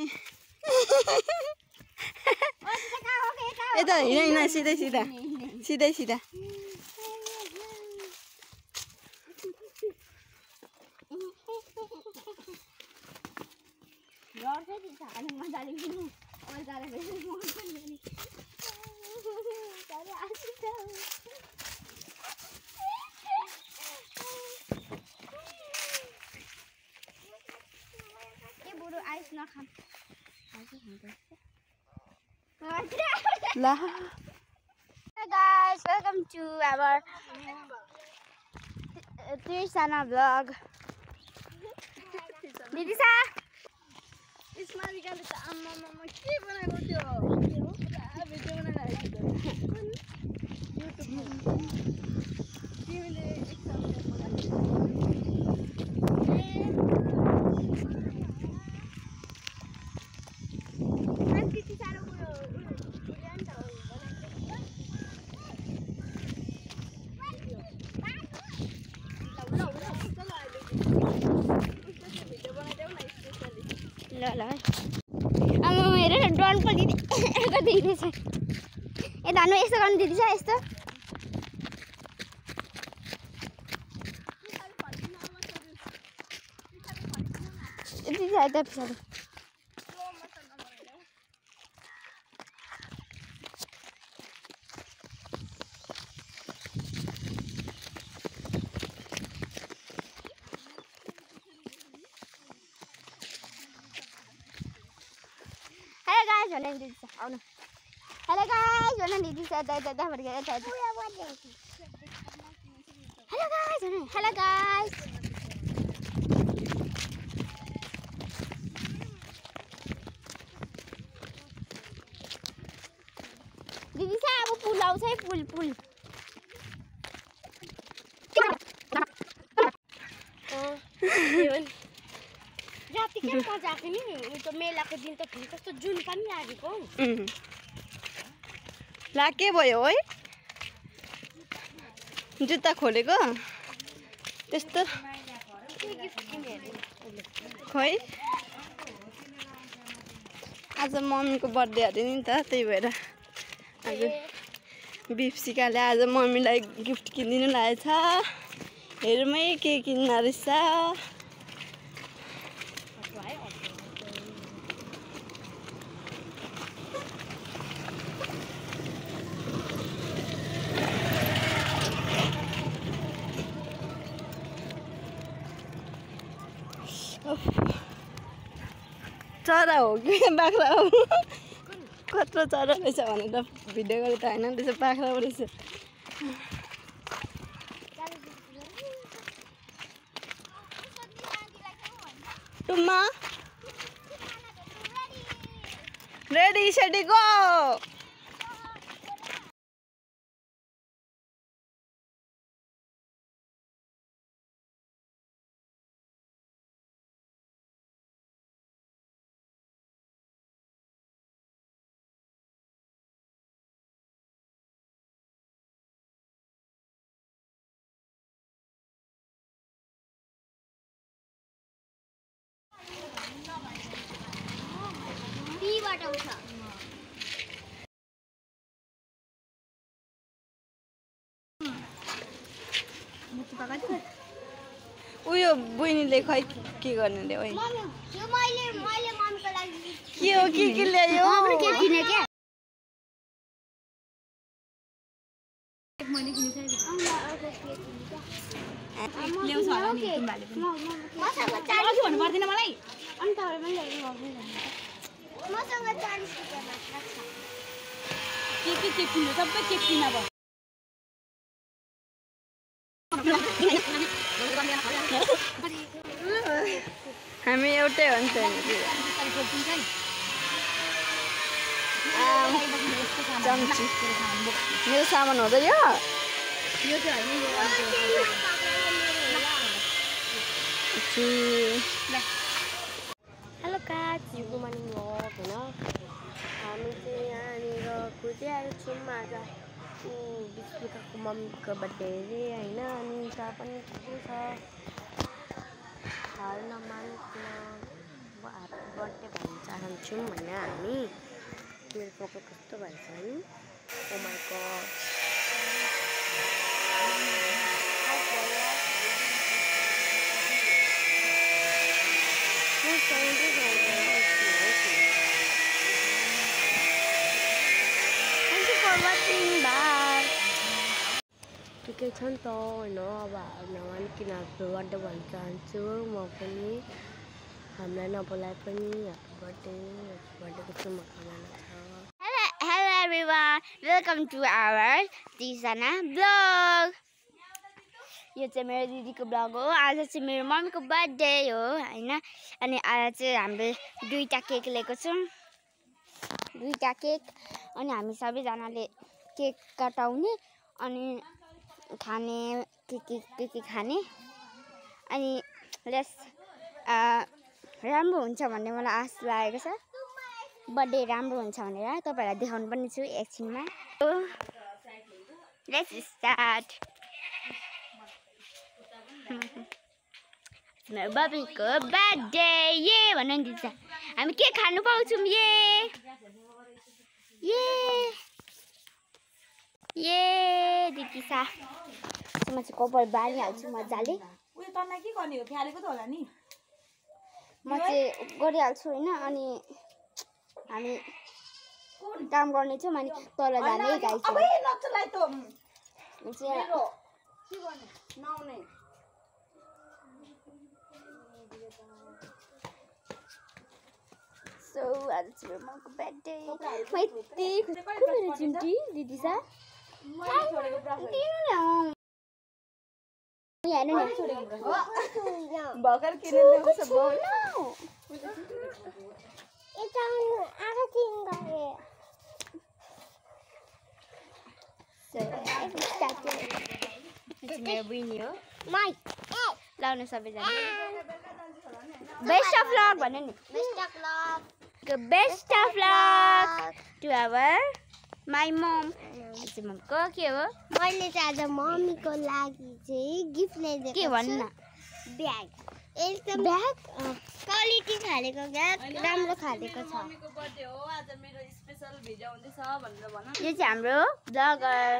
नि यता हिँड सिधै सिधा सिधै सिधा आइस नखाम ला guys, welcome to our Trishana vlog. Didisa, यसमा निकाले त आम्मा मम्मा के बनाएको थियो भिडियो बनाइरहेको युट्युबमा तिमीले एक्जाम आमा हेर न ड्रोन को दिदी देखिरहेछ ए धानु यस्तो गर्नु दिदी छ यस्तो दिदी आइता पछाडि Hello guys, jangan didi saya dah bergerak tadi. Hello guys. Didi saya aku pulau saya pul. राति के मजाको नि त्यो मेलाको दिन त फेरि कस्तो जुन पनि लागेको ला के भयो है जुत्ता खोलेको त्यस्तो खै आज मम्मीको बर्थडे अरे नि त त्यही भएर आज बिप्सिकाले आज मम्मीलाई गिफ्ट किनिदिनु लागेछ हेरमै के किन्न रहेछ चरा हो कि बाख्रा हो कत्रो चरा रहेछ भनेर भिडियो गरेर त होइन रहेछ बाख्रा रहेछ टुम्मा रेडी सेडी गो उयो बहिनीले खै के गर्ने रे ओइ के हो के ल्यायो हामी एउटै हुन्छ चम्ची मेरो सामान हो त यो hello guys good morning vlog हैन हामी चाहिँ यहाँनिर खोजिरहेको छौँ आज बिस्कुटको मम्मीको बर्थडे अरे हैन अनि उता पनि के छ हाल्न मान्छ ह्याप्पी बर्थडे भन्न चाहन्छ हुन्छौँ होइन हामी। मेरो कपाल कस्तो भएछ नि, oh my god. Thank you for watching. Bye. ठिकै छ नि त होइन। अब नभए किन बर्थडे भन्न चाहन्छु म पनि, हामीलाई नबोलाए पनि ह्याप्पी बर्थडेको शुभकामना छ। Hello everyone, welcome to our तिसजना ब्लग। यो चाहिँ मेरो दिदीको ब्लग हो। आज चाहिँ मेरो मम्मीको बर्थडे हो होइन। अनि आज चाहिँ हामीले 2टा केक लिएको छौँ, 2टा केक। अनि हामी सबैजनाले केक काटाउने अनि खाने के खाने। अनि राम्रो हुन्छ भन्ने मलाई आश लागेको छ। बर्थडे राम्रो हुन्छ भनेर तपाईहरुलाई देखाउनु पनि छु एकछिनमा। Let's start. मेरो बबीको बर्थडे ये भन्नु नि दिदी। हामी के खानु पाउँछौँ ये दिदी सा। म चाहिँ कपाल बारिहाल्छु मजाले। उयो तन्ना के गर्ने हो, फ्यालेको त होला नि। म चाहिँ गरिहाल्छु होइन। अनि हामी काम गर्ने छौँ अनि तल जाने गाइस। अबे नचलाई त मेरो के गर्ने नआउने। सो आज चाहिँ मको बर्थडे। म यति खुसी मेरो चिन्टी दिदी सा। भर्खर किनेर ल्याएको छ बो। मेरो बहिनी हो लाउनु सबैजना। बेस्ट अफ लक भन्नु नि। Best of luck to our my mom. आज ममको के हो? मैले चाहिँ आज मम्मीको लागि चाहिँ गिफ्ट ल्याइदिएको के भन्नु न? ब्याग। एकदम ब्याग क्वालिटी खालेको ब्याग, राम्रो खालेको छ। मम्मीको बर्थडे हो आज, मेरो स्पेशल भिडियो आउँदैछ भनेर भन। यो चाहिँ हाम्रो ब्लगर।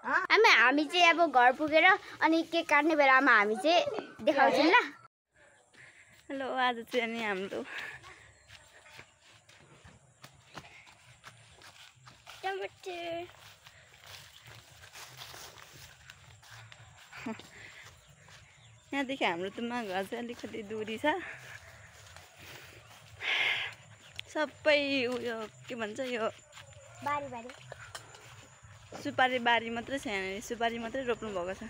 हामी चाहिँ अब घर पुगेर अनि केक काट्ने बेलामा हामी चाहिँ देखाउँछौँ ल। हेलो, आज चाहिँ अनि हाम्रो टमाटर यहाँदेखि हाम्रो तुमा घर चाहिँ अलिकति दूरी छ। सबै उयो के भन्छ यो बारी सुपारी बारी मात्रै छ। यहाँनिर सुपारी मात्रै रोप्नु भएको छ।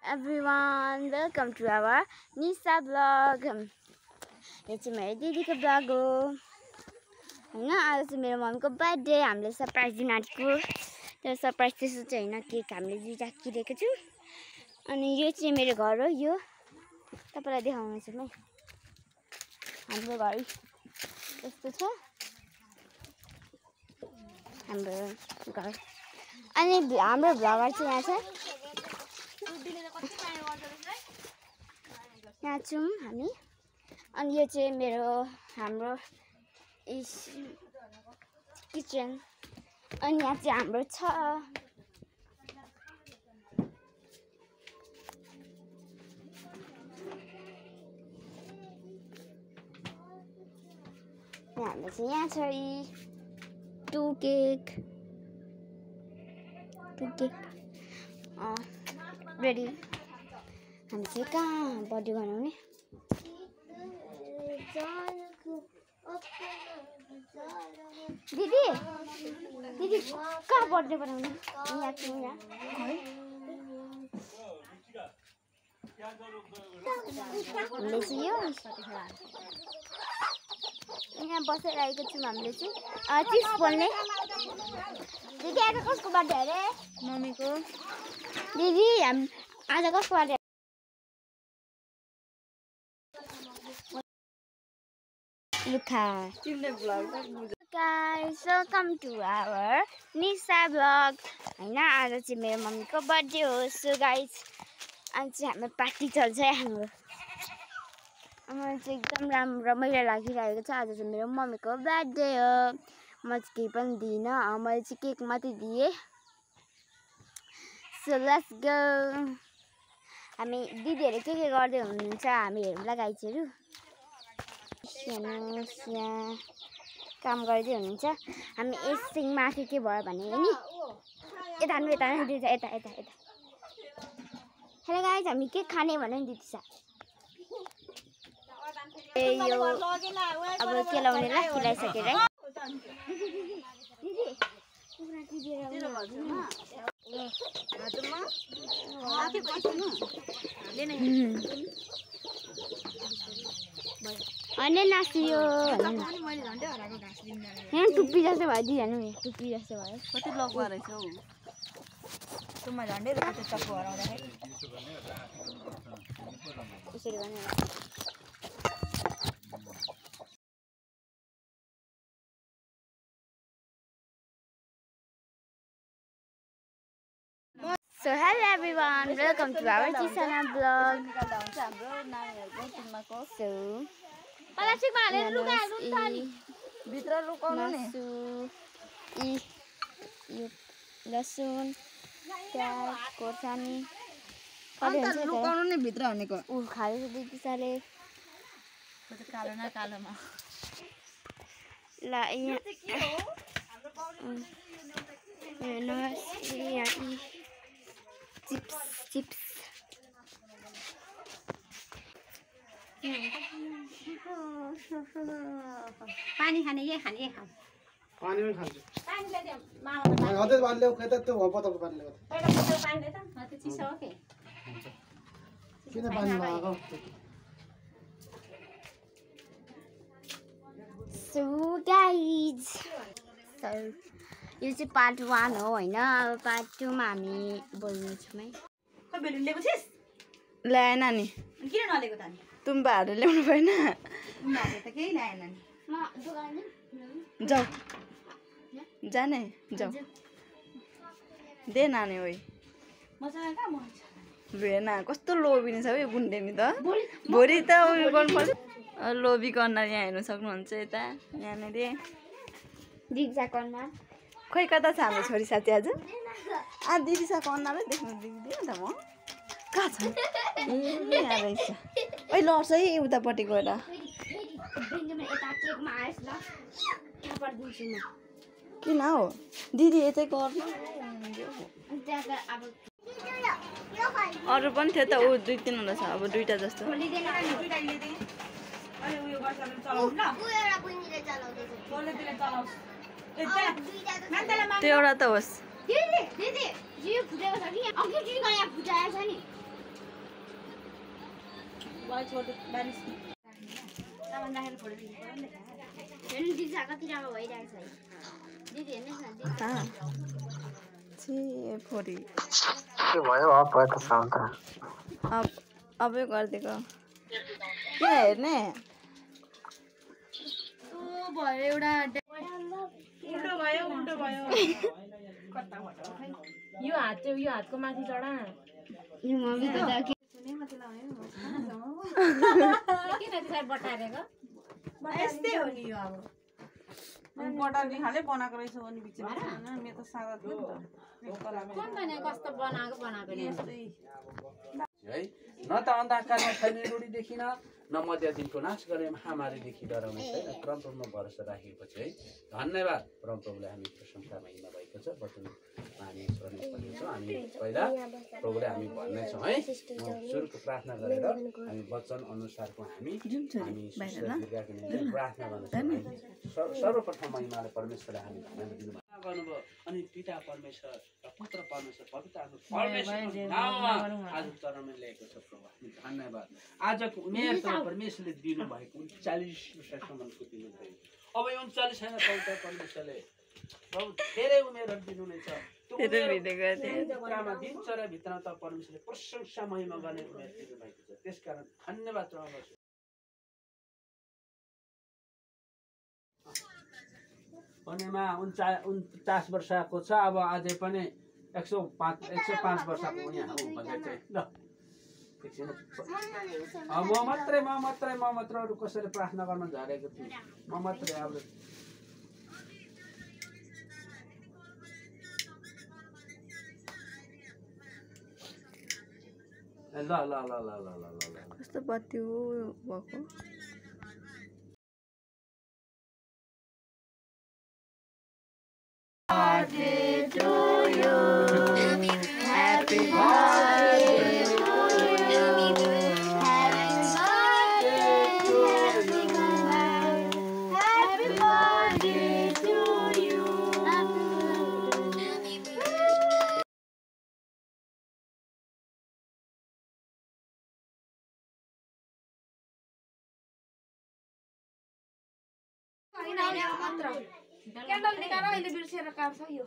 Everyone welcome to our Nisha blog. यो चाहिँ मेरो दिदीको ब्लग हो होइन। आज चाहिँ मेरो मम्मीको बर्थडे, हामीले सरप्राइज दिन आँटेको। तर सरप्राइज त्यस्तो चाहिँ होइन, केक हामीले 2टा किनेको छौँ। अनि यो चाहिँ मेरो घर हो। यो तपाईँलाई देखाउनेछु म। हाम्रो घर यस्तो छ हाम्रो घर। अनि हाम्रो भ्लगर चाहिँ यहाँ छ, यहाँ छौँ हामी। अनि यो चाहिँ हाम्रो किचन। अनि यहाँ चाहिँ हाम्रो छ हाम्रो चाहिँ यहाँ छ 2 केक रेडी। हामी चाहिँ कहाँ बर्थडे बनाउने? दिदी कहाँ बर्थडे बनाउने? यहाँ छौँ यहाँ। हामीले चाहिँ यहाँ बसेर आएको छौँ हामीले चाहिँ। चिप्स पोल्ने। दिदी आज कसको बर्थडे अरे? मम्मीको। दिदी आज कसको birthday? लुखा। Guys, welcome to our Nisa vlog. हैन आज चाहिँ मेरो मम्मीको बर्थडे हो। सो गाइस आज चाहिँ हाम्रो पार्टी चल्छ है हाम्रो मलाई चाहिँ एकदम रमाइलो लागिरहेको छ आज चाहिँ मेरो मम्मीको बर्थडे हो म चाहिँ केही पनि दिइनँ मैले चाहिँ केक मात्रै दिएँ सो लेट्स गो हामी दिदीहरू के गर्दै हुनुहुन्छ हामी हेरौँला गाइजहरू हेर्नुहोस् यहाँ काम गर्दै हुनुहुन्छ हामी एकछिन माथि के भयो भने नि यता दिदी यता हेलो गाइज हामी के खाने भने नि दिदी यो अब केलाउने ल केलाइसकेर है अनि नाच्यो यहाँ टुप्पी जस्तो भयो दिइहाल्नु नि टुप्पी जस्तो भयो कति लगुवा रहेछ हौ तुम झन्डै रहेछ चक्कु हराउँदाखेरि यसरी भने So hello everyone, welcome to our Tisana vlog. So, भित्र लुकाउनु नि लसुन प्याज खोर्सानी लुकाउनु नि भित्र भनेको खाँदैछ दिदी साले कालो न कालोमा ल यहाँ चिप्स पानी खाने ये खाने पानी में खान्छ पानी ले दे मामा अझै पानी ल्याऊ खै त त्यो हो पतको पानी ल्याऊ पहिला बोतल पानी ले त म त चिसो हो के किन पानी लगाएको So guys, so यो चाहिँ पार्ट 1 हो हैन अब पार्ट 2 मा हामी बोल्ने छौँ है खै बेलुन ल्याएको छिस ल्याएन नि किन नल्याएको त नि तुम्बाहरू ल्याउनु भएन उनीहरूले त केही ल्याएन नि म दोकान जाऊ जाने जाऊ दे नानी ओइ मसँग कहाँ मन छ भेना कस्तो लोभी छ है गुन्डेनी त भोलि त उयो गर्नुपर्छ लोभी गर्न यहाँ हेर्नु सक्नुहुन्छ यता यहाँनिर दिग्जा कर्मा खोइ कता छ हाम्रो छोरी साथी आज दिदी साको अनुहारै देख्नु दिँदैन त म कहाँ छ यहाँ रहेछ ओइ लड्छ है उतापट्टि गएर किन हौ दिदी यतै गर्नु अरू पनि थियो त ऊ 2-3 छ अब 2टा जस्तो अनि उयो गर्छ भने चलाउँ ल बोल्ने दिले चलाउँछ त्यो एउटा त होस् फोरी अबै गरिदिएको किन हेर्ने उल्टो भयो यो हातको माथि चढा किन त्यसलाई बटारेको यस्तै हो नि यो अब बटार्ने खाले बनाएको रहेछ अनि बिचमा मेरो त सादा थियो नि त कोन भने कस्तो बनाएको नि है न त अन्धकारमा फैलिने रूढी देखिन न मध्य दिनको नाश गर्ने महामारीदेखि डराउने छैन परमप्रभुमा भरोसा राखेपछि है धन्यवाद परमप्रभुलाई हामी प्रशंसा महिमा भएको छ वचन हामी स्मरण गर्नेछौँ हामी पहिला प्रभुले हामी भन्नेछौँ है सुरुको प्रार्थना गरेर हामी वचन अनुसारको हामी प्रार्थना गर्नेछौँ सर्वप्रथम महिमाले परमेश्वरलाई हामी धन्यवाद दिनुभयो गर्नुभयो अनि पिता परमेश्वर र पुत्र परमेश्वर पवित्र आत्मा परमेश्वरको नाममा आज चरणमा ल्याएको छ प्रभु धन्यवाद आजको उमेर त परमेश्वरले दिनुभएको 39 वर्षसम्मको दिनुभयो अब 39 छैन पवित्र परमेश्वरले प्रभु धेरै उमेरहरू दिनुहुनेछ दिनचर्याभित्र त परमेश्वरले प्रशंसा महिमा गर्ने उमेर दिनुभएको छ त्यसकारण धन्यवाद चढाउँछु पनेमा 49 वर्षको छ अब अझै पनि 105 वर्षको यहाँ हो भन्दै चाहिँ ल एकछिन म मात्रै अरू कसैले प्रार्थना गर्न झरेको थिएँ म मात्रै अब ल ल ल ल ल ल ल कस्तो बत्ती हो भएको क्यान्डल निकाल अहिले बिर्सेर काट्छ यो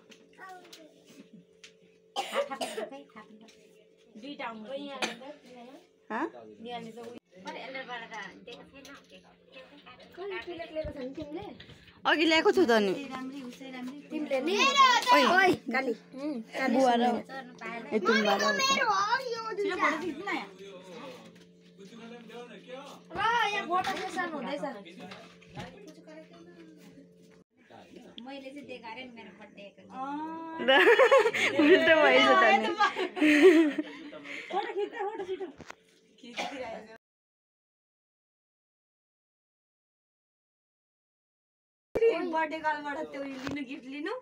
अघि ल्याएको छु त नि बुवा र तुम्बा र फोटो सेसन हुँदैछ मैले चाहिँ देखाएर नि मेरो बर्थडे उल्टो भएछ त नि फोटो छिटो बर्थडे कलबाट त्यो लिनु गिफ्ट लिनु